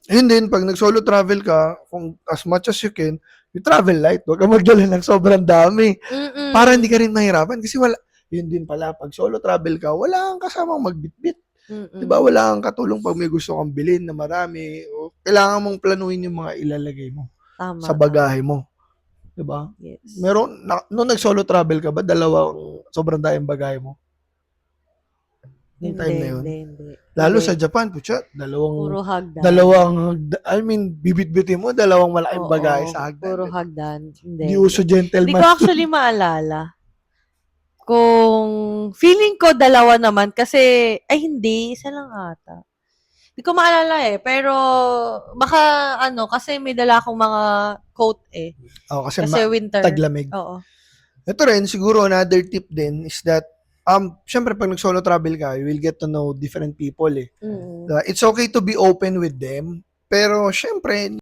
Yun din, pag nag-solo travel ka, kung as much as you travel light. Huwag kang magdala ng sobrang dami. Para hindi ka Mm. rin mahirapan. Kasi yun din pala, pag solo travel ka, wala kang kasamang magbitbit. Diba? Mm. Wala kang katulong pag may gusto kang bilhin na marami. O kailangan mong planuhin yung mga ilalagay mo sa Tama, bagahe tama. mo. Diba? Yes. Nung nag-solo travel ka ba, sobrang dayang bagahe mo? Yung Hindi, time na yun? hindi, hindi. Lalo Hindi. sa Japan, putya, Puro hagdan. bibit-bitin mo, dalawang malaking Oo, bagahe sa hagdan, puro di ba? hagdan. Hindi, Hindi hindi. uso Hindi ko gentleman. actually maalala kung feeling ko dalawa naman kasi ay hindi, isa lang ata. Hindi ko maalala eh, pero baka ano, kasi may dala akong mga coat eh. Oh, kasi Kasi winter. taglamig. Oo. Ito rin, siguro another tip din is that, syempre pag nag-solo travel ka, you will get to know different people eh. Mm. It's okay to be open with them, pero syempre,